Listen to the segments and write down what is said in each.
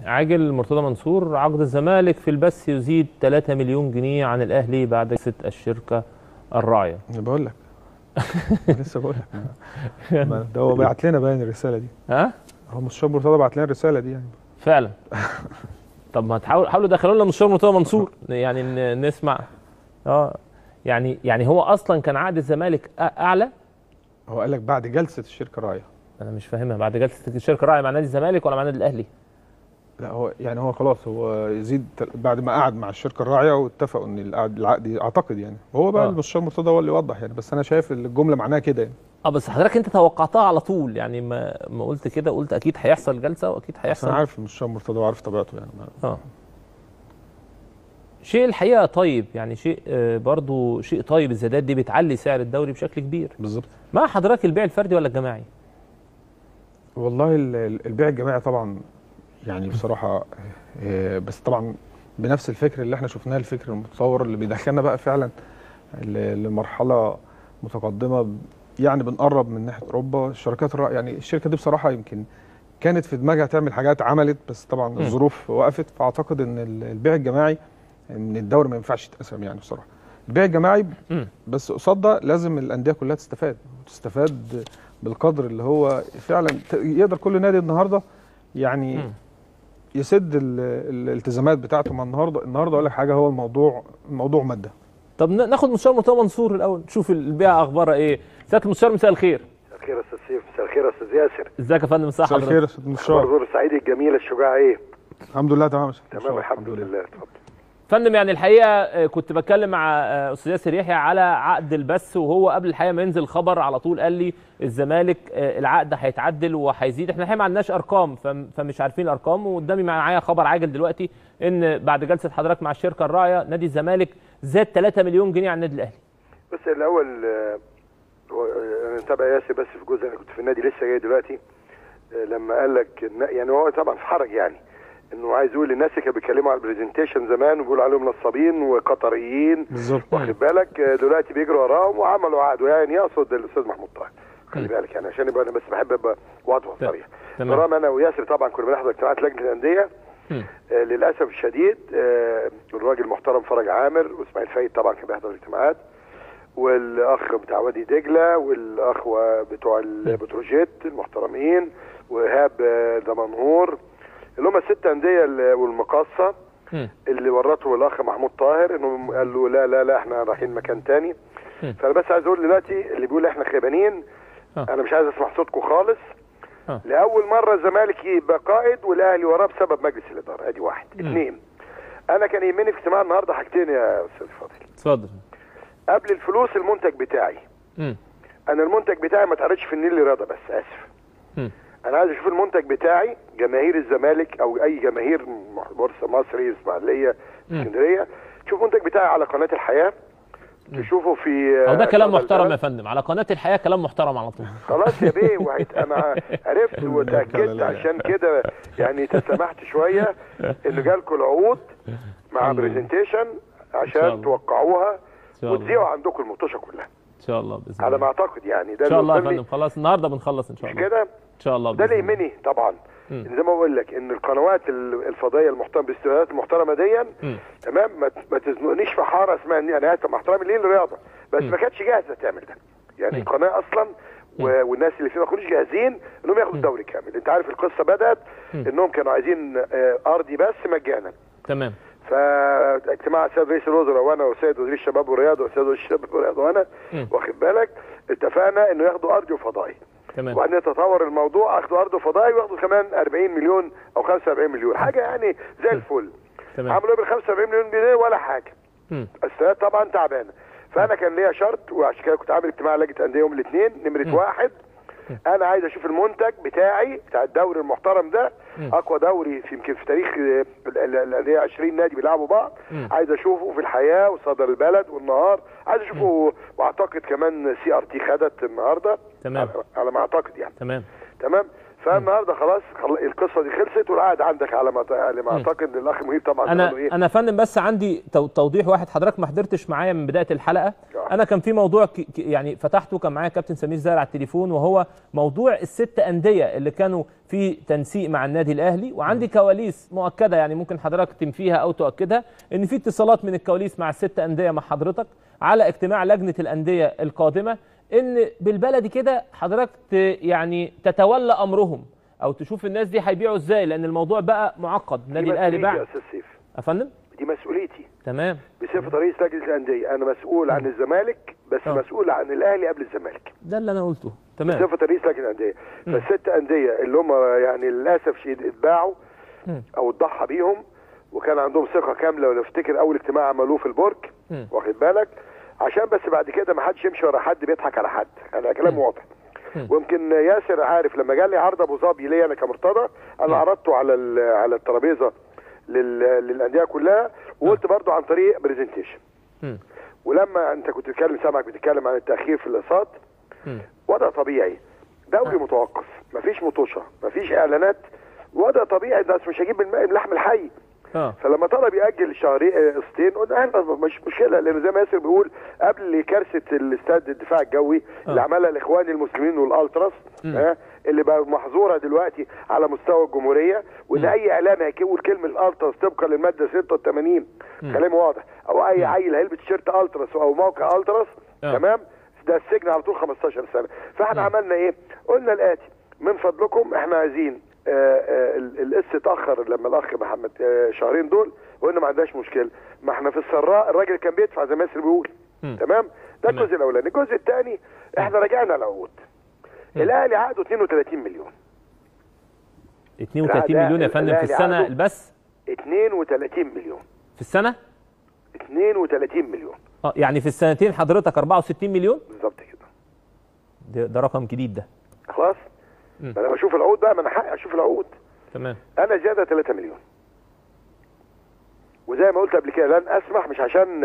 عاجل مرتضى منصور: عقد الزمالك في البث يزيد 3 مليون جنيه عن الاهلي بعد جلسة الشركة الراعية. انا بقول لك لسه بقول لك ده هو بعت لنا باين الرسالة دي. هو مستشار مرتضى بعت لنا الرسالة دي يعني فعلا. طب ما حاولوا دخلوا لنا مستشار مرتضى منصور يعني نسمع. يعني هو اصلا كان عقد الزمالك اعلى. هو قال لك بعد جلسة الشركة الراعية. انا مش فاهمها، بعد جلسة الشركة الراعية مع نادي الزمالك ولا مع نادي الاهلي؟ لا هو خلاص هو يزيد بعد ما قعد مع الشركه الراعيه واتفقوا ان العقد اعتقد يعني هو بقى المستشار مرتضى هو اللي يوضح يعني، بس انا شايف الجمله معناها كده يعني. بس حضرتك انت توقعتها على طول يعني، ما قلت كده، قلت اكيد هيحصل جلسه واكيد هيحصل. انا عارف المستشار مرتضى وعارف طبيعته يعني. شيء الحقيقه طيب يعني، شيء برضو شيء طيب. الزيادات دي بتعلي سعر الدوري بشكل كبير. بالظبط. مع حضرتك البيع الفردي ولا الجماعي؟ والله البيع الجماعي طبعا يعني بصراحه، بس طبعا بنفس الفكر اللي احنا شفناه، الفكر المتطور اللي بيدخلنا بقى فعلا لمرحله متقدمه يعني، بنقرب من ناحيه اوروبا. الشركات يعني الشركه دي بصراحه يمكن كانت في دماغها تعمل حاجات عملت، بس طبعا الظروف وقفت. فاعتقد ان البيع الجماعي ان الدوري ما ينفعش يتقسم يعني بصراحه. البيع الجماعي بس قصاد ده لازم الانديه كلها تستفاد بالقدر اللي هو فعلا يقدر كل نادي النهارده يعني يسد الالتزامات بتاعته. مع النهارده اقول لك حاجه، هو الموضوع ماده. طب ناخد مستشار مرتضى منصور الاول، نشوف البيع اخبارها ايه. سياده المستشار مساء الخير. مساء الخير يا استاذ سيف. مساء الخير يا استاذ ياسر. ازيك يا فندم؟ مساء حضرتك. مساء الخير يا استاذ المستشار. اخبار الصعيدي الجميل الشجاع ايه؟ الحمد لله تمام. تمام الحمد لله. اتفضل فندم. يعني الحقيقه كنت بتكلم مع استاذ ياسر يحيى على عقد البث، وهو قبل الحقيقه ما ينزل خبر على طول قال لي الزمالك العقد هيتعدل وهيزيد. احنا الحقيقه ما عندناش ارقام فمش عارفين الارقام، وقدامي معايا خبر عاجل دلوقتي ان بعد جلسه حضرتك مع الشركه الراعيه نادي الزمالك زاد 3 مليون جنيه عن النادي الاهلي. بس الاول انا متابع ياسر بس في جزء، انا كنت في النادي لسه جاي دلوقتي لما قال لك يعني هو طبعا في حرج يعني، انه عايز يقول للناس اللي كانوا بيتكلموا على البرزنتيشن زمان وبيقولوا عليهم نصابين وقطريين بالظبط، واخد بالك، دلوقتي بيجروا وراهم وعملوا عقد، يعني يقصد الاستاذ محمود طاهر. خلي بالك يعني عشان يبقى انا بس بحب ابقى واضح وصريح. طالما انا وياسر طبعا كنا بنحضر اجتماعات لجنه الانديه، للاسف الشديد الراجل المحترم فرج عامر واسماعيل فايد طبعا كان بيحضر الاجتماعات، والاخ بتاع وادي دجله والاخوه بتوع البتروجيت المحترمين وإيهاب دمنهور اللي هم الست انديه والمقاصه اللي ورطوا الاخ محمود طاهر انه قال له لا لا لا احنا رايحين مكان تاني. فانا بس عايز اقول دلوقتي اللي بيقول احنا خيبانين، انا مش عايز اسمع صوتكم خالص. لاول مره الزمالك يبقى قائد والاهلي وراه بسبب مجلس الاداره، ادي واحد. اثنين، انا كان يهمني في اجتماع النهارده حاجتين يا استاذ فاضل. اتفضل. قبل الفلوس المنتج بتاعي. انا المنتج بتاعي ما اتعرضش في النيل رياضه، بس اسف. انا عايز اشوف المنتج بتاعي، جماهير الزمالك او اي جماهير بورصه مصري اسماعيليه اسكندريه، تشوف المنتج بتاعي على قناه الحياه، تشوفه في ده كلام محترم يا فندم، على قناه الحياه كلام محترم على طول. خلاص يا بيه، انا عرفت وتاكدت عشان كده يعني تسامحت شويه انه جالكم العقود مع برزنتيشن عشان توقعوها وتذيعوا عندكم المطوشه كلها ان شاء الله باذن الله، على ما اعتقد يعني. ده ان شاء الله يا فندم. خلاص النهارده بنخلص ان شاء الله. مش كده؟ ان شاء الله. ده اللي يهمني طبعا، ان زي ما بقول لك ان القنوات الفضائيه المحترمه بالاستوديوهات المحترمه دي تمام، ما تزنقنيش في حاره اسمها انا مع احترامي ليه الرياضه، بس ما كانتش جاهزه تعمل ده يعني. القناه اصلا والناس اللي فيها ما كانوش جاهزين انهم ياخدوا الدوري كامل. انت عارف القصه بدات انهم كانوا عايزين ارضي بس مجانا. تمام. فاجتماع السيد رئيس الوزراء وانا وسيد وزير الشباب والرياضه وسيد وزير الشباب والرياضه وانا واخد بالك اتفقنا انه ياخدوا ارضي وفضائي. تمام. وبعدين يتطور الموضوع، اخدوا ارض وفضائي وياخدوا كمان 40 مليون او 45 مليون، حاجه يعني زي الفل. تمام. عملوا بال 45 مليون جنيه ولا حاجه. السنوات طبعا تعبانه. فانا كان ليا شرط، وعشان كده كنت عامل اجتماع لجنه انديه يوم الاثنين. نمره واحد، انا عايز اشوف المنتج بتاعي بتاع الدوري المحترم ده، اقوى دوري في يمكن في تاريخ الانديه 20 نادي بيلعبوا بعض. عايز اشوفه في الحياه وصدر البلد والنهار، عايز اشوفه. واعتقد كمان CRT خدت النهارده. تمام. على ما اعتقد يعني. تمام. فالنهارده خلاص القصه دي خلصت والعقد عندك على ما اعتقد الاخ مهيب طبعا. انا يا فندم بس عندي توضيح واحد، حضرتك ما حضرتش معايا من بدايه الحلقه. انا كان في موضوع يعني فتحته، كان معايا كابتن سمير زاهر على التليفون، وهو موضوع الست انديه اللي كانوا في تنسيق مع النادي الاهلي، وعندي كواليس مؤكده يعني ممكن حضرتك تنفيها او تؤكدها، ان في اتصالات من الكواليس مع الست انديه مع حضرتك على اجتماع لجنه الانديه القادمه، ان بالبلدي كده حضرتك يعني تتولى امرهم او تشوف الناس دي هيبيعوا ازاي، لان الموضوع بقى معقد. النادي الاهلي باع. يا استاذ سيف يا فندم دي مسؤوليتي تمام بصفه رئيس لجنه الانديه. انا مسؤول عن الزمالك بس مسؤول عن الاهلي قبل الزمالك. ده اللي انا قلته تمام بصفه رئيس لجنه الانديه. فالست انديه اللي هم يعني للاسف شديد اتباعوا او اتضحى بيهم، وكان عندهم ثقه كامله. ولو افتكر اول اجتماع عملوه في البرج، واخد بالك، عشان بس بعد كده ما حدش يمشي ورا حد بيضحك على حد. انا كلام واضح. ويمكن ياسر عارف لما جالي عرض ابو ظبي ليا انا كمرتضى، انا عرضته على الترابيزه للانديه كلها، وقلت برضو عن طريق برزنتيشن. ولما انت كنت سامعك بتتكلم عن التاخير في الاقساط، وضع طبيعي، دوري متوقف، مفيش مطوشه، مفيش اعلانات، وضع طبيعي. ده مش هجيب من اللحم الحي. فلما طلب ياجل شهرين قسطين قلنا احنا مش مشكله، لان زي ما ياسر بيقول قبل كارثه الاستاد الدفاع الجوي اللي عملها الاخوان المسلمين والالتراس، اللي بقى محظوره دلوقتي على مستوى الجمهوريه، وان اي اعلام هيقول كلمه الالتراس طبقا للماده 86 كلام واضح، او اي عيل هيلبس تيشيرت التراس او موقع التراس تمام، ده السجن على طول 15 سنه. فاحنا عملنا ايه؟ قلنا الاتي: من فضلكم احنا عايزين القس اتاخر لما الاخ محمد شهرين دول، وقلنا ما عندناش مشكله، ما احنا في السراء الراجل كان بيدفع زي ما ياسر بيقول. تمام. ده الجزء الاولاني. الجزء الثاني احنا رجعنا العقود. الاهلي عقده 32 مليون. 32 مليون يا فندم في السنه بس؟ 32 مليون في السنه؟ 32 مليون. يعني في السنتين حضرتك 64 مليون؟ بالظبط كده. ده رقم جديد ده. خلاص. انا بشوف العقود بقى، ما انا حقي اشوف العقود. تمام. انا زياده 3 مليون. وزي ما قلت قبل كده لن اسمح، مش عشان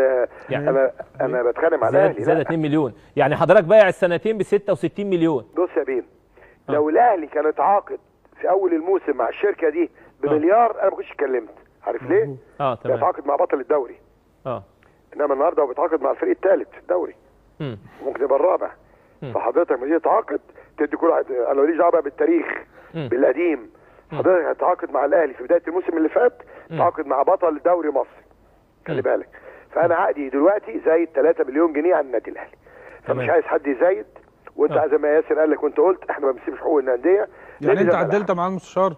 يعني انا بتخانق مع الاهلي. زياده 2 مليون، يعني حضرتك بايع السنتين ب 66 مليون. بص يا بيه، لو الاهلي كان اتعاقد في اول الموسم مع الشركه دي بمليار انا ما كنتش اتكلمت. عارف ليه؟ تمام. بيتعاقد مع بطل الدوري. انما النهارده هو بيتعاقد مع الفريق الثالث في الدوري. ممكن يبقى الرابع. فحضرتك لما تيجي تتعاقد تدي كل واحد، انا ماليش دعوه بالتاريخ بالقديم. حضرتك هتتعاقد مع الاهلي في بدايه الموسم اللي فات، تتعاقد مع بطل دوري مصر. خلي بالك. فانا عقدي دلوقتي زايد 3 مليون جنيه عن النادي الاهلي. فمش عايز حد يزايد. وانت زي ما ياسر قال لك وانت قلت احنا ما بنسيبش حقوق الانديه. يعني انت عدلت مع المستشار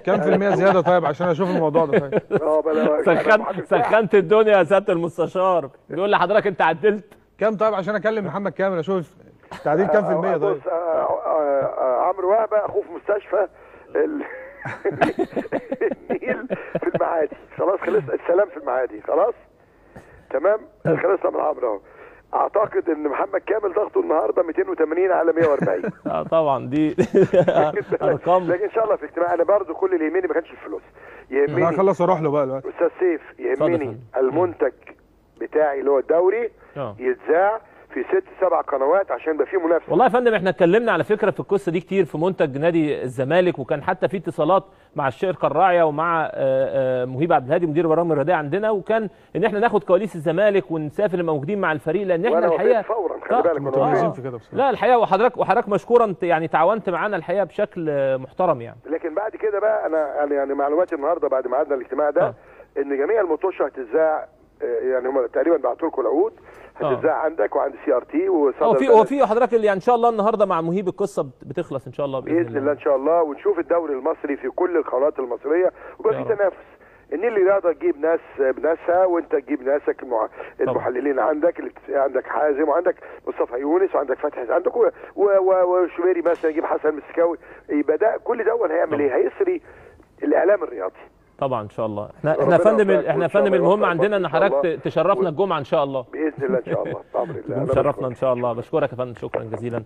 كام في المية زياده طيب عشان اشوف الموضوع ده طيب؟ سخنت الدنيا يا سياده المستشار. بيقول لحضرتك انت عدلت كام طيب عشان اكلم محمد كامل اشوف تعديل كام في المية طيب؟ عمرو وهبه اخوه في مستشفى النيل في المعادي. خلاص خلص السلام في المعادي. خلاص تمام. خلصنا من عمرو اهو. اعتقد ان محمد كامل ضغطه النهارده 280 على 140. طبعا دي ارقام. لكن ان شاء الله في اجتماع انا برضو كل اللي يهمني ما كانش الفلوس. يهمني انا هخلص واروح له بقى دلوقتي. استاذ سيف يهمني المنتج بتاعي اللي هو الدوري يتذاع في 6-7 قنوات عشان يبقى فيه منافسه. والله يا فندم احنا اتكلمنا على فكره في القصه دي كتير في منتج نادي الزمالك، وكان حتى في اتصالات مع الشركه الراعيه ومع مهيب عبد الهادي مدير البرامج الرياضيه عندنا، وكان ان احنا ناخد كواليس الزمالك ونسافر الموجودين مع الفريق، لان احنا الحقيقه فورا خلي بالك متميزين في كده بصراحه. لا الحقيقه وحضرتك مشكورا يعني تعاونت معانا الحقيقه بشكل محترم يعني. لكن بعد كده بقى انا يعني معلوماتي النهارده بعد ما قعدنا الاجتماع ده ان جميع المطوشه هتتذاع. يعني هم تقريبا بعتوا لكم العقود هتتذاع عندك وعند CRT وفي حضرتك يعني ان شاء الله النهارده مع مهيب القصه بتخلص ان شاء الله باذن الله ان شاء الله، ونشوف الدوري المصري في كل القنوات المصريه ويبقى في تنافس. النيل الرياضه تجيب ناس بناسها وانت تجيب ناسك المحللين عندك حازم وعندك مصطفى يونس وعندك فتحي عندك وشوبيري مثلا يجيب حسن مسكاوي. يبقى ده كل ده هيعمل ايه؟ هيسري الاعلام الرياضي. طبعا ان شاء الله. احنا فندم المهم عندنا ان حضرتك تشرفنا الجمعه ان شاء الله باذن الله. ان شاء الله بامر الله تشرفنا ان شاء الله. بشكرك يا فندم شكرا جزيلا.